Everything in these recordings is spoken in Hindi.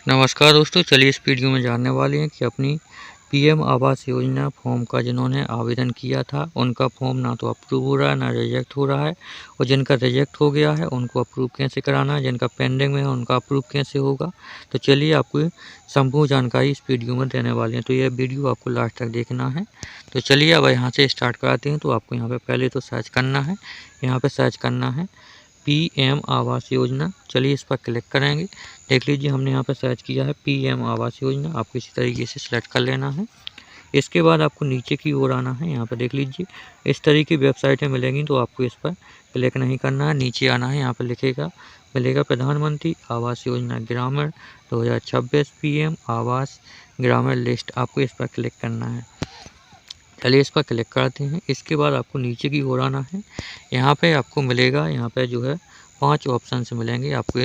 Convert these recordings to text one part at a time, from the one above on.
नमस्कार दोस्तों, चलिए इस वीडियो में जानने वाले हैं कि अपनी पीएम आवास योजना फॉर्म का जिन्होंने आवेदन किया था उनका फॉर्म ना तो अप्रूव हो रहा है ना रिजेक्ट हो रहा है, और जिनका रिजेक्ट हो गया है उनको अप्रूव कैसे कराना है, जिनका पेंडिंग में है उनका अप्रूव कैसे होगा। तो चलिए आपको संपूर्ण जानकारी इस वीडियो में देने वाले हैं, तो यह वीडियो आपको लास्ट तक देखना है। तो चलिए अब यहाँ से स्टार्ट कराते हैं। तो आपको यहाँ पर पहले तो सर्च करना है, यहाँ पर सर्च करना है पीएम आवास योजना। चलिए इस पर क्लिक करेंगे। देख लीजिए हमने यहाँ पर सर्च किया है पीएम आवास योजना, आपको इसी तरीके से सिलेक्ट कर लेना है। इसके बाद आपको नीचे की ओर आना है। यहाँ पर देख लीजिए इस तरह की वेबसाइटें मिलेंगी, तो आपको इस पर क्लिक नहीं करना है, नीचे आना है। यहाँ पर मिलेगा प्रधानमंत्री आवास योजना ग्रामीण 2026 पीएम आवास ग्रामीण लिस्ट, आपको इस पर क्लिक करना है। चलिए इस पर क्लिक करते हैं। इसके बाद आपको नीचे की ओर आना है। यहाँ पे आपको मिलेगा, यहाँ पे जो है 5 ऑप्शन से मिलेंगे, आपको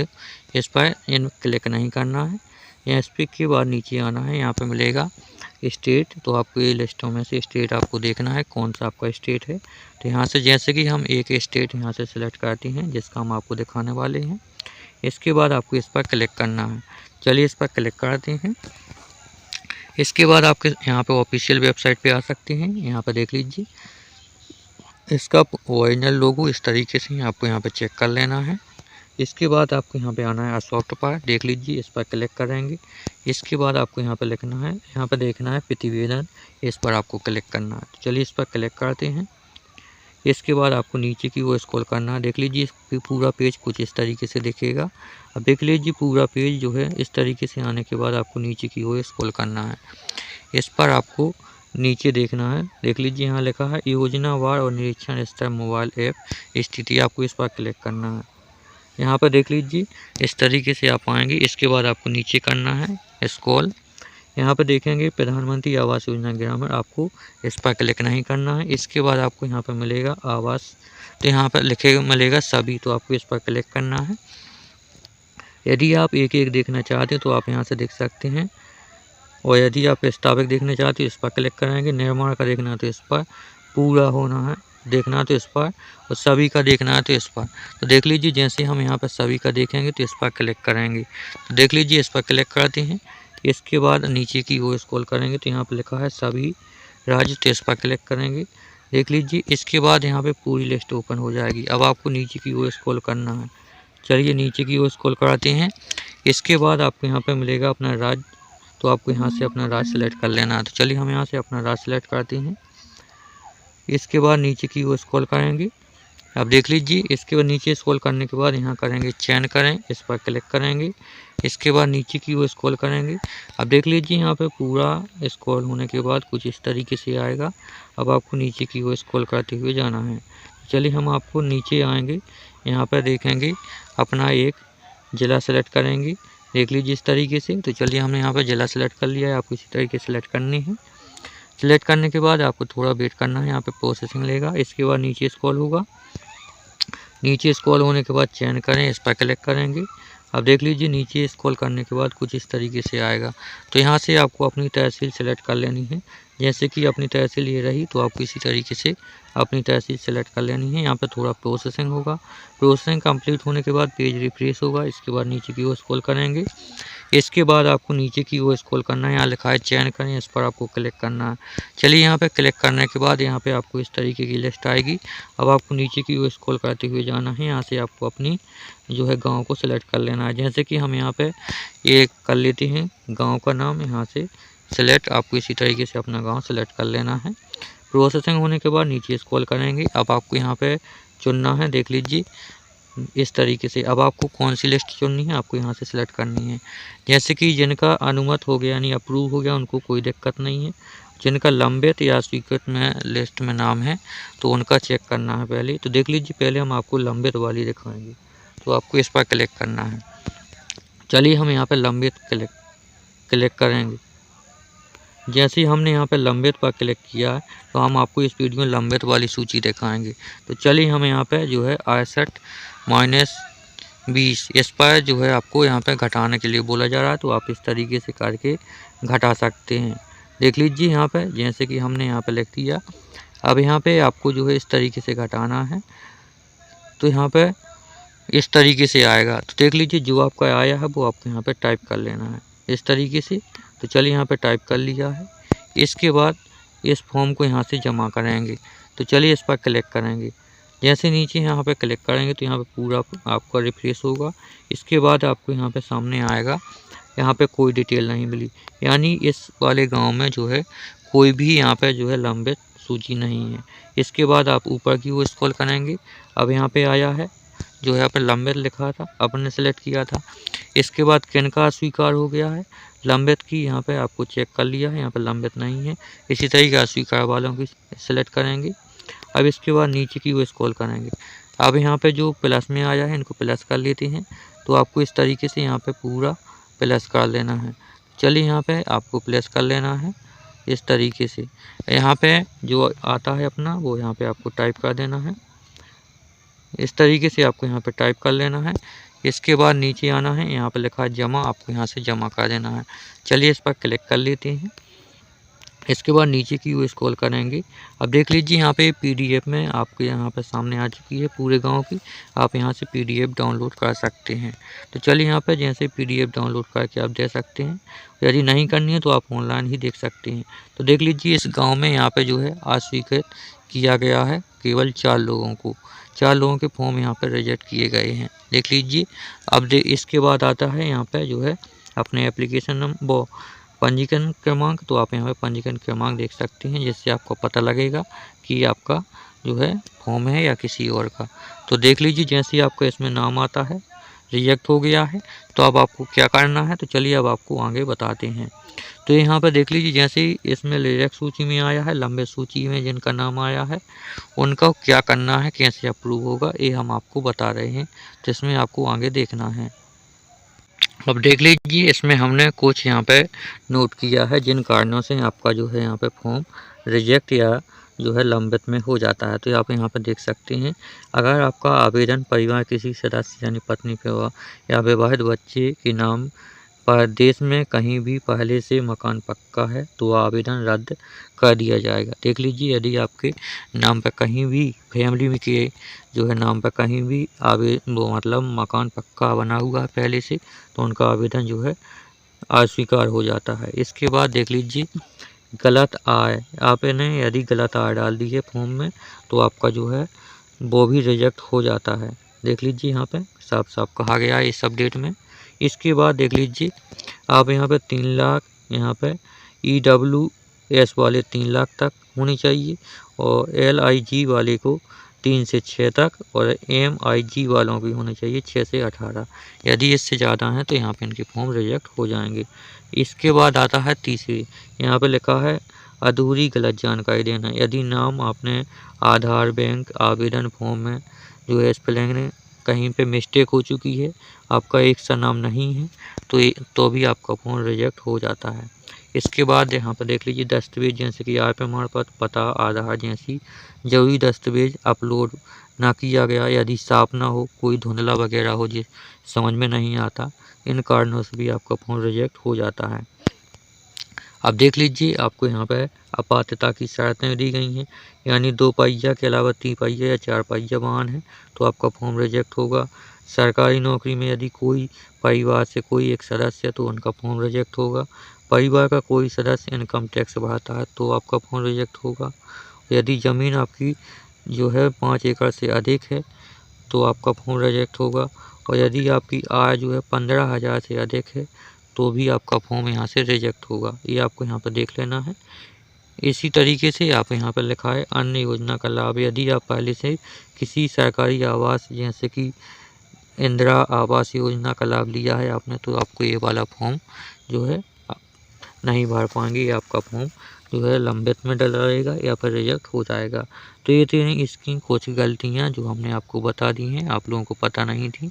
इस पर क्लिक नहीं करना है। यहाँ इस पर के बाद नीचे आना है। यहाँ पे मिलेगा स्टेट, तो आपको ये लिस्टों में से स्टेट आपको देखना है कौन सा आपका स्टेट है। तो यहाँ से जैसे कि हम एक स्टेट यहाँ से सिलेक्ट करते हैं जिसका हम आपको दिखाने वाले हैं। इसके बाद आपको इस पर क्लिक करना है। चलिए इस पर क्लिक करते हैं। इसके बाद आपके यहाँ पे ऑफिशियल वेबसाइट पे आ सकते हैं। यहाँ पर देख लीजिए इसका ओरिजिनल लोगो इस तरीके से आपको यहाँ पे चेक कर लेना है। इसके बाद आपको यहाँ पे आना है अशोक पर, देख लीजिए इस पर क्लिक करेंगे। इसके बाद आपको यहाँ पे लिखना है, यहाँ पे देखना है प्रतिवेदन, इस पर आपको क्लिक करना है। तो चलिए इस पर क्लिक करते हैं। इसके बाद आपको नीचे की ओर स्क्रॉल करना है। देख लीजिए पूरा पेज कुछ इस तरीके से दिखेगा। अब देख लीजिए पूरा पेज जो है इस तरीके से आने के बाद आपको नीचे की ओर स्क्रॉल करना है। इस पर आपको नीचे देखना है। देख लीजिए यहाँ लिखा है योजनावार और निरीक्षण स्तर मोबाइल ऐप स्थिति, आपको इस पर क्लिक करना है। यहाँ पर देख लीजिए इस तरीके से आप आएंगे। इसके बाद आपको नीचे करना है स्क्रॉल। यहाँ पर देखेंगे प्रधानमंत्री आवास योजना ग्रामीण, आपको इस पर क्लिक नहीं करना है। इसके बाद आपको यहाँ पर मिलेगा आवास, तो यहाँ पर मिलेगा सभी, तो आपको इस पर क्लिक करना है। यदि आप एक एक देखना चाहते हैं तो आप यहाँ से देख सकते हैं, और यदि आप प्रस्तावित देखना चाहते हो इस पर क्लिक करेंगे। निर्माण का देखना है तो इस पर, पूरा होना है देखना तो इस पर, और सभी का देखना है तो इस पर। तो देख लीजिए जैसे हम यहाँ पर सभी का देखेंगे तो इस पर क्लिक करेंगे। तो देख लीजिए इस पर क्लिक करते हैं। इसके बाद नीचे की ओर स्क्रॉल करेंगे तो यहाँ पर लिखा है सभी राज्य, तो इस पर क्लिक करेंगे। देख लीजिए इसके बाद यहाँ पे पूरी लिस्ट ओपन हो जाएगी। अब आपको नीचे की ओर स्क्रॉल करना है। चलिए नीचे की ओर स्क्रॉल कराते हैं। इसके बाद आपको यहाँ पे मिलेगा अपना राज्य, तो आपको यहाँ से अपना राज्य सेलेक्ट कर लेना है। तो चलिए हम यहाँ से अपना राज्य सेलेक्ट करते हैं। इसके बाद नीचे की ओर स्क्रॉल करेंगे। अब देख लीजिए इसके बाद नीचे स्क्रॉल करने के बाद यहाँ करेंगे चयन करें, इस पर क्लिक करेंगे। इसके बाद नीचे की ओर स्क्रॉल करेंगे। अब देख लीजिए यहाँ पे पूरा स्क्रॉल होने के बाद कुछ इस तरीके से आएगा। अब आपको नीचे की ओर स्क्रॉल करते हुए जाना है। चलिए हम आपको नीचे आएंगे, यहाँ पर देखेंगे अपना एक ज़िला सेलेक्ट करेंगे। देख लीजिए इस तरीके से। तो चलिए हमने यहाँ पर ज़िला सेलेक्ट कर लिया है, आपको इसी तरीके से सेलेक्ट करनी है। सेलेक्ट करने के बाद आपको थोड़ा वेट करना है, यहाँ पे प्रोसेसिंग लेगा। इसके बाद नीचे स्क्रॉल होगा। नीचे स्क्रॉल होने के बाद चयन करें, इस पर क्लिक करेंगे। अब देख लीजिए नीचे स्क्रॉल करने के बाद कुछ इस तरीके से आएगा। तो यहाँ से आपको अपनी तहसील सेलेक्ट कर लेनी है। जैसे कि अपनी तहसील ये रही, तो आपको इसी तरीके से अपनी तहसील सेलेक्ट कर लेनी है। यहाँ पे थोड़ा प्रोसेसिंग होगा। प्रोसेसिंग कंप्लीट होने के बाद पेज रिफ्रेश होगा। इसके बाद नीचे की ओर स्क्रॉल करेंगे। इसके बाद आपको नीचे की ओर स्क्रॉल करना है, यहाँ लिखा है चयन करें, इस पर आपको क्लिक करना है। चलिए यहाँ पे क्लिक करने के बाद यहाँ पे आपको इस तरीके की लिस्ट आएगी। अब आपको नीचे की ओर स्क्रॉल करते हुए जाना है। यहाँ से आपको अपनी जो है गांव को सिलेक्ट कर लेना है। जैसे कि हम यहाँ पे ये कर लेते हैं गांव का नाम, यहाँ से सिलेक्ट, आपको इसी तरीके से अपना गाँव सेलेक्ट कर लेना है। प्रोसेसिंग होने के बाद नीचे स्क्रॉल करेंगे। अब आपको यहाँ पे चुनना है, देख लीजिए इस तरीके से। अब आपको कौन सी लिस्ट चुननी है, आपको यहाँ से सिलेक्ट करनी है। जैसे कि जिनका अनुमत हो गया यानी अप्रूव हो गया उनको कोई दिक्कत नहीं है। जिनका लंबित या स्वीकृत में लिस्ट में नाम है तो उनका चेक करना है पहले। तो देख लीजिए पहले हम आपको लंबित वाली दिखाएंगे, तो आपको इस पर क्लिक करना है। चलिए हम यहाँ पर लंबित क्लिक करेंगे। जैसे ही हमने यहाँ पे लंबित पर क्लिक किया है तो हम आपको इस वीडियो में लंबित वाली सूची दिखाएंगे। तो चलिए हम यहाँ पे जो है 68-20 इस पर जो है आपको यहाँ पे घटाने के लिए बोला जा रहा है, तो आप इस तरीके से करके घटा सकते हैं। देख लीजिए यहाँ पे जैसे कि हमने यहाँ पे लिख दिया। अब यहाँ पे आपको जो है इस तरीके से घटाना है, तो यहाँ पे इस तरीके से आएगा। तो देख लीजिए जो आपका आया है वो आपको यहाँ पे टाइप कर लेना है। इस तरीके से। तो चलिए यहाँ पे टाइप कर लिया है। इसके बाद इस फॉर्म को यहाँ से जमा कराएंगे। तो चलिए इस पर क्लिक करेंगे। जैसे नीचे यहाँ पे क्लिक करेंगे तो यहाँ पे पूरा आपका रिफ्रेश होगा। इसके बाद आपको यहाँ पे सामने आएगा, यहाँ पे कोई डिटेल नहीं मिली, यानी इस वाले गांव में जो है कोई भी यहाँ पे जो है लंबित सूची नहीं है। इसके बाद आप ऊपर की ओर स्क्रॉल करेंगे। अब यहाँ पे आया है जो है यहाँ पे लंबित लिखा था, आपने सेलेक्ट किया था। इसके बाद किनका अस्वीकार हो गया है, लंबित की यहाँ पे आपको चेक कर लिया है, यहाँ पे लंबित नहीं है। इसी तरीके अस्वीकार वालों की सेलेक्ट करेंगे। अब इसके बाद नीचे की ओर स्क्रॉल करेंगे। अब यहाँ पे जो प्लस में आया है इनको प्लस कर लेते हैं। तो आपको इस तरीके से यहाँ पे पूरा प्लस कर लेना है। चलिए यहाँ पे आपको प्लस कर लेना है इस तरीके से। यहाँ पे जो आता है अपना वो यहाँ पे आपको टाइप कर देना है। इस तरीके से आपको यहाँ पे टाइप कर लेना है। इसके बाद नीचे आना है, यहाँ पे लिखा है जमा, आपको यहाँ से जमा कर देना है। चलिए इस पर क्लिक कर लेते हैं। इसके बाद नीचे की ओर स्क्रॉल करेंगे। अब देख लीजिए यहाँ पे पीडीएफ में आपके यहाँ पे सामने आ चुकी है पूरे गांव की। आप यहाँ से पीडीएफ डाउनलोड कर सकते हैं। तो चलिए यहाँ पे जैसे पीडीएफ डाउनलोड करके आप दे सकते हैं। यदि नहीं करनी है तो आप ऑनलाइन ही देख सकते हैं। तो देख लीजिए इस गाँव में यहाँ पे जो है अस्वीकृत किया गया है केवल 4 लोगों को। 4 लोगों के फॉर्म यहाँ पर रिजेक्ट किए गए हैं, देख लीजिए। अब इसके बाद आता है यहाँ पे जो है अपने एप्लीकेशन नंबर पंजीकरण क्रमांक। तो आप यहाँ पे पंजीकरण क्रमांक देख सकते हैं, जिससे आपको पता लगेगा कि आपका जो है फॉर्म है या किसी और का। तो देख लीजिए जैसे ही आपका इसमें नाम आता है रिजेक्ट हो गया है। तो अब आपको क्या करना है, तो चलिए अब आपको आगे बताते हैं। तो यहाँ पर देख लीजिए जैसे ही इसमें रिजेक्ट सूची में आया है, लंबे सूची में जिनका नाम आया है उनका क्या करना है, कैसे अप्रूव होगा, ये हम आपको बता रहे हैं। तो इसमें आपको आगे देखना है। अब देख लीजिए इसमें हमने कुछ यहाँ पे नोट किया है जिन कारणों से आपका जो है यहाँ पे फॉर्म रिजेक्ट या जो है लंबित में हो जाता है। तो आप यहाँ पे देख सकते हैं, अगर आपका आवेदन परिवार किसी सदस्य यानी पत्नी या विवाहित बच्चे के नाम पर देश में कहीं भी पहले से मकान पक्का है तो आवेदन रद्द कर दिया जाएगा। देख लीजिए यदि आपके नाम पर कहीं भी फैमिली में के जो है नाम पर कहीं भी वो मतलब मकान पक्का बना हुआ है पहले से, तो उनका आवेदन जो है अस्वीकार हो जाता है। इसके बाद देख लीजिए गलत आय, आपने यदि गलत आय डाल दी है फॉर्म में तो आपका जो है वो भी रिजेक्ट हो जाता है। देख लीजिए यहाँ पे साफ साफ कहा गया है इस अपडेट में। इसके बाद देख लीजिए आप यहाँ पे 3 लाख यहाँ पे EWS वाले 3 लाख तक होनी चाहिए, और LIG वाले को 3 से 6 तक, और MIG वालों की होनी चाहिए 6 से 18। यदि इससे ज़्यादा हैं तो यहाँ पे इनके फॉर्म रिजेक्ट हो जाएंगे। इसके बाद आता है तीसरी, यहाँ पे लिखा है अधूरी गलत जानकारी देना। यदि नाम आपने आधार बैंक आवेदन फॉर्म में जो है स्पेलिंग ने कहीं पे मिस्टेक हो चुकी है, आपका एक सा नाम नहीं है, तो भी आपका फॉर्म रिजेक्ट हो जाता है। इसके बाद यहाँ पर देख लीजिए दस्तावेज जैसे कि आय प्रमाण पत्र, पता, आधार जैसी जरूरी दस्तावेज अपलोड ना किया गया, यदि साफ ना हो, कोई धुंधला वगैरह हो जिस समझ में नहीं आता, इन कारणों से भी आपका फॉर्म रिजेक्ट हो जाता है। अब देख लीजिए आपको यहाँ पे अपात्रता की शर्तें दी गई हैं, यानी 2 पहिया के अलावा 3 पहिया या 4 पहिया वाहन है तो आपका फॉर्म रिजेक्ट होगा। सरकारी नौकरी में यदि कोई परिवार से कोई एक सदस्य है तो उनका फॉर्म रिजेक्ट होगा। परिवार का कोई सदस्य इनकम टैक्स भरता है तो आपका फॉर्म रिजेक्ट होगा। यदि ज़मीन आपकी जो है 5 एकड़ से अधिक है तो आपका फॉर्म रिजेक्ट होगा, और यदि आपकी आय जो है 15,000 से अधिक है तो भी आपका फॉर्म यहाँ से रिजेक्ट होगा। ये आपको यहाँ पर देख लेना है। इसी तरीके से आप यहाँ पर लिखा है अन्य योजना का लाभ, यदि आप पहले से किसी सरकारी आवास जैसे कि इंदिरा आवास योजना का लाभ लिया है आपने, तो आपको ये वाला फॉर्म जो है नहीं भर पाएंगे, आपका फॉर्म जो है लंबित में डला रहेगा या फिर रिजेक्ट हो जाएगा। तो ये थी इसकी कुछ गलतियाँ जो हमने आपको बता दी हैं, आप लोगों को पता नहीं थी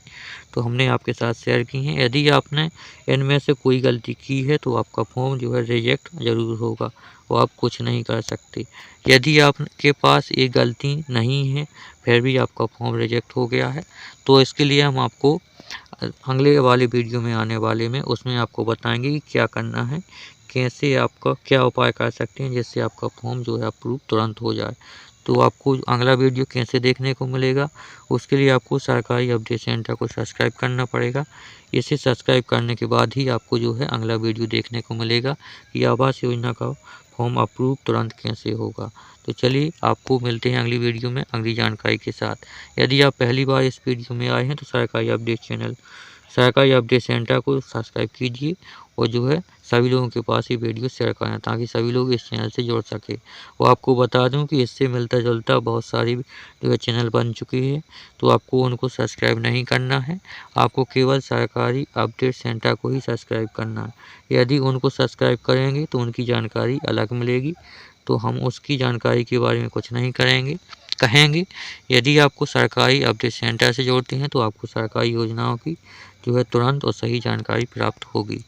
तो हमने आपके साथ शेयर की हैं। यदि आपने इनमें से कोई गलती की है तो आपका फॉर्म जो है रिजेक्ट ज़रूर होगा, वो आप कुछ नहीं कर सकते। यदि आपके पास ये गलती नहीं है फिर भी आपका फॉर्म रिजेक्ट हो गया है, तो इसके लिए हम आपको अगले वाले वीडियो में आने वाले में उसमें आपको बताएंगे कि क्या करना है, कैसे आपका क्या उपाय कर सकते हैं जिससे आपका फॉर्म जो है अप्रूव तुरंत हो जाए। तो आपको अगला वीडियो कैसे देखने को मिलेगा, उसके लिए आपको सरकारी अपडेट सेंटर को सब्सक्राइब करना पड़ेगा। इसे सब्सक्राइब करने के बाद ही आपको जो है अगला वीडियो देखने को मिलेगा कि आवास योजना का फॉर्म अप्रूव तुरंत कैसे होगा। तो चलिए आपको मिलते हैं अगली वीडियो में अगली जानकारी के साथ। यदि आप पहली बार इस वीडियो में आए हैं तो सरकारी अपडेट सेंटर को सब्सक्राइब कीजिए और जो है सभी लोगों के पास ये वीडियो शेयर करें ताकि सभी लोग इस चैनल से जुड़ सके। और आपको बता दूं कि इससे मिलता जुलता बहुत सारी जो है चैनल बन चुकी है, तो आपको उनको सब्सक्राइब नहीं करना है, आपको केवल सरकारी अपडेट सेंटर को ही सब्सक्राइब करना है। यदि उनको सब्सक्राइब करेंगे तो उनकी जानकारी अलग मिलेगी, तो हम उसकी जानकारी के बारे में कुछ नहीं कहेंगे। यदि आपको सरकारी अपडेट सेंटर से जोड़ते हैं तो आपको सरकारी योजनाओं की जो है तुरंत और सही जानकारी प्राप्त होगी।